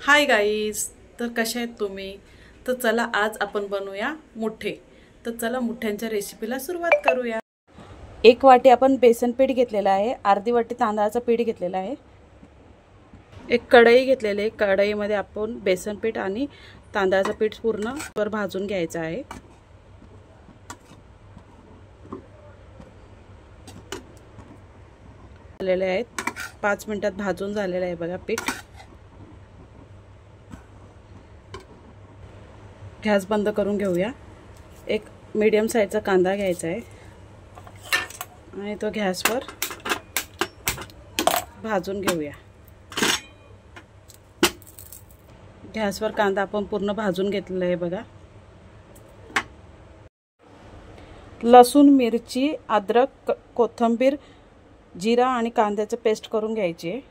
Hi guys, तर कशा आहेत तुम्ही? तर चला आज आपण बनवूया मुठे. तर चला मुठ्यांच्या रेसिपीला सुरुवात करूया. 1 वाटी आपण बेसन पीठ घेतलेलं आहे, अर्धी वाटी तांदळाचं पीठ घेतलेलं आहे. एक कढई घेतलेली आहे. कढईमध्ये आपण बेसन पीठ आणि तांदळाचं पीठ पूर्ण वर भाजून घ्यायचं आहे. झालेले आहेत 5 मिनिटात भाजून झालेलं आहे बघा पीठ. गॅस बंद करून घेऊया. एक मीडियम साईजचा कांदा घ्यायचा आहे आणि तो गॅसवर भाजून घेऊया. गॅसवर कांदा आपण पूर्ण भाजून घेतलेला आहे बघा. लसूण, मिरची, अद्रक, कोथिंबीर, जिरा आणि कांद्याचं पेस्ट करून घ्यायची आहे.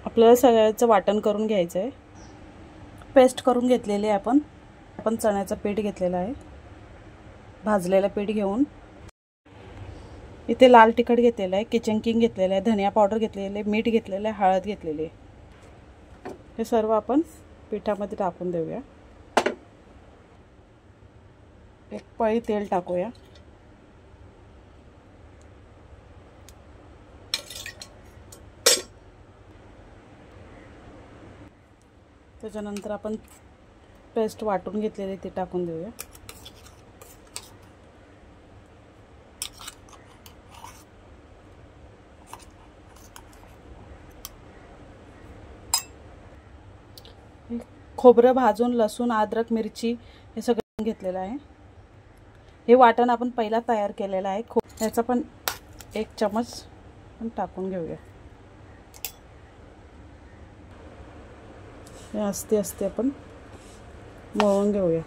आपल्याला सगळ्याचं वाटण करून घ्यायचं आहे. पेस्ट करून घेतलेले आपण चण्याचं पीठ घेतलेलं आहे. भाजलेलं पीठ घेऊन इथे लाल तिखट घेतलेलं आहे, किचन किंग घेतलेलं आहे, धनिया पावडर घेतलेले आहे, मीठ घेतलेलं आहे, हळद घेतलेली आहे. हे सर्व आपण पिठामध्ये टाकून देऊया. एक पळी तेल टाकूया. त्याच्यानंतर आपण पेस्ट वाटून घेतलेली ती टाकून देऊया. खोबरं भाजून लसूण, अद्रक, मिरची हे सगळं घेतलेलं आहे. हे वाटण आपण पहिला तयार केलेलं आहे. याचा पण 1 चमच पण टाकून घेऊया. हे असते आपण मळून घेऊया.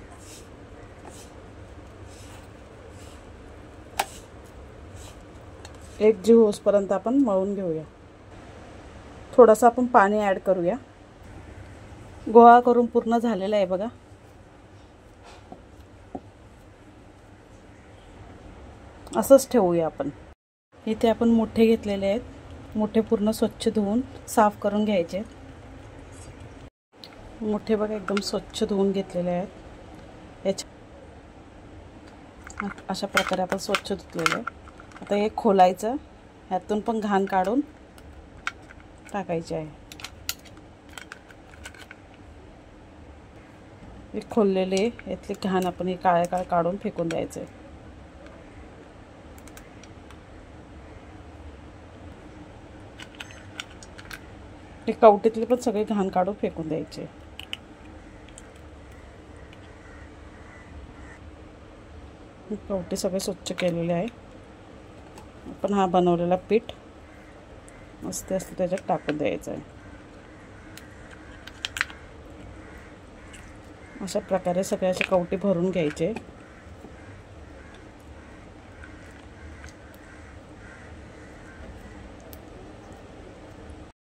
एक जीव होसपर्यंत आपण मळून घेऊया. थोडंसं आपण पाणी ॲड करूया. गोळा करून पूर्ण झालेला आहे बघा. असंच ठेवूया आपण. इथे आपण मुठे घेतलेले आहेत. मुठे पूर्ण स्वच्छ धुवून साफ करून घ्यायचे. मुठे बघा एकदम स्वच्छ धुवून घेतलेले आहेत. अशा प्रकारे आपण स्वच्छ धुतलेले आहे. आता हे खोलायचं. ह्यातून पण घाण काढून टाकायचे आहे. हे खोललेले यातली घाण आपण हे काळे काढून फेकून द्यायचं आहे. हे कवटीतले पण सगळे घाण काढून फेकून द्यायचे. कवटी सगळे स्वच्छ केलेले आहे. आपण हा बनवलेला पीठ मस्त असते त्याच्यात टाकून द्यायचं आहे. अशा प्रकारे सगळे असे कवटी भरून घ्यायचे.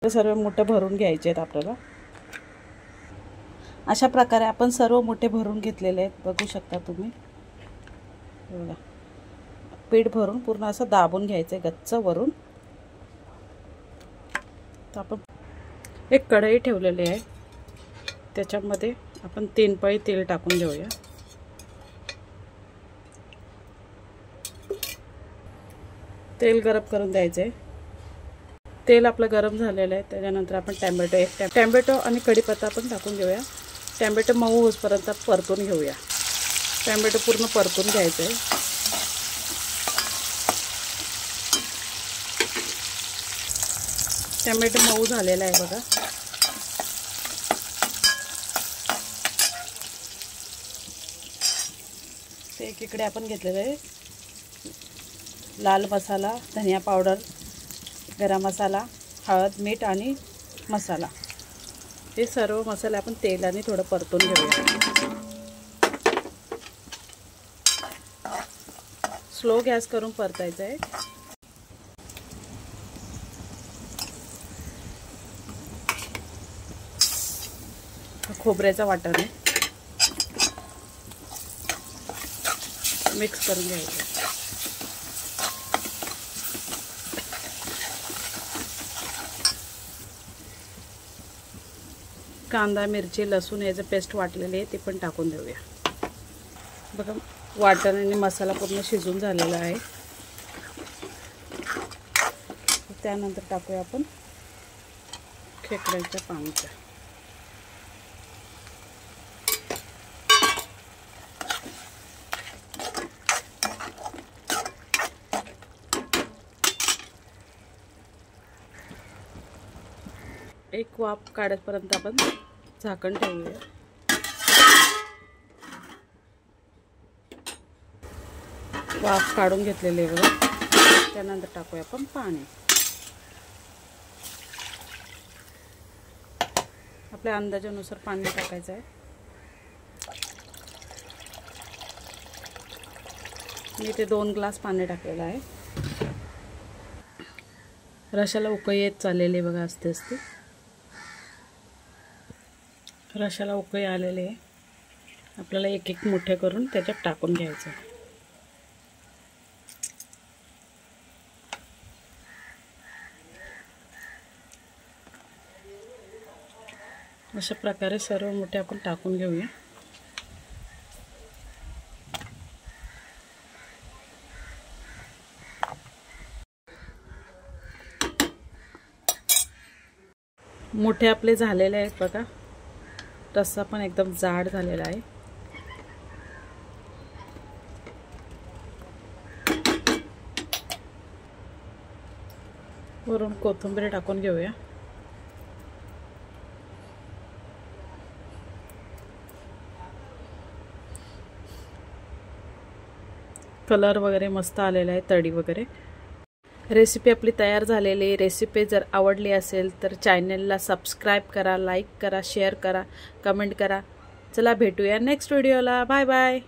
सर्व मोठे भरून घ्यायचे आहेत आपल्याला. अशा प्रकारे आपण सर्व मोठे भरून घेतलेले आहेत. बघू शकता तुम्ही. बघा पीठ भरून पूर्ण असं दाबून घ्यायचं आहे गच्च वरून. तर आपण एक कढई ठेवलेली आहे. त्याच्यामध्ये आपण 3 पळी तेल टाकून घेऊया. तेल गरम करून द्यायचं आहे. तेल आपलं गरम झालेलं आहे. त्याच्यानंतर आपण टॅमॅटो आणि कढीपत्ता पण टाकून घेऊया. टॅमॅटो मऊ होईपर्यंत परतून घेऊया. टॅमॅटो पूर्ण परतून घ्यायचं आहे. टॅमॅटो मऊ झालेला आहे बघा. ते एकीकडे आपण घेतलेलं आहे लाल मसाला, धनिया पावडर, गरम मसाला, हळद, मीठ आणि मसाला. हे सर्व मसाले आपण तेलाने थोडं परतून घेऊया. स्लो गॅस करून परतायचं आहे. खोबऱ्याचा वाटण आहे. मिक्स करून घ्यायचं. कांदा मिरची लसूण याचं पेस्ट वाटलेली आहे ते पण टाकून देऊया. बघा वाटण आणि मसाला पूर्ण शिजून झालेला आहे. त्यानंतर टाकूया आपण खेकड्याच्या पाण्याचं. एक वाफ काढेपर्यंत आपण झाकण ठेवूया. वाफ काढून घेतलेले आहे बघा. त्यानंतर टाकूया आपण पाणी. आपल्या अंदाजानुसार पाणी टाकायचं आहे. मी ते 2 ग्लास पाणी टाकलेलं आहे. रशाला उकळी येत चाललेली बघा. असते रशाला उकळी आलेली आहे. आपल्याला एक एक मुठे करून त्याच्यात टाकून घ्यायचं. अशा प्रकारे सर्व मुठे आपण टाकून घेऊया. मुठे आपले झालेले आहेत बघा. रस्सा पण एकदम जाड झालेला आहे. वरून कोथिंबीर टाकून घेऊया. कलर वगैरे मस्त आलेला आहे. तळी वगैरे. रेसिपी आपली तयार झालेली आहे. रेसिपी जर आवडली असेल तर चॅनलला सबस्क्राईब करा, लाईक करा, शेअर करा, कमेंट करा. चला भेटूया नेक्स्ट व्हिडिओला. Bye bye.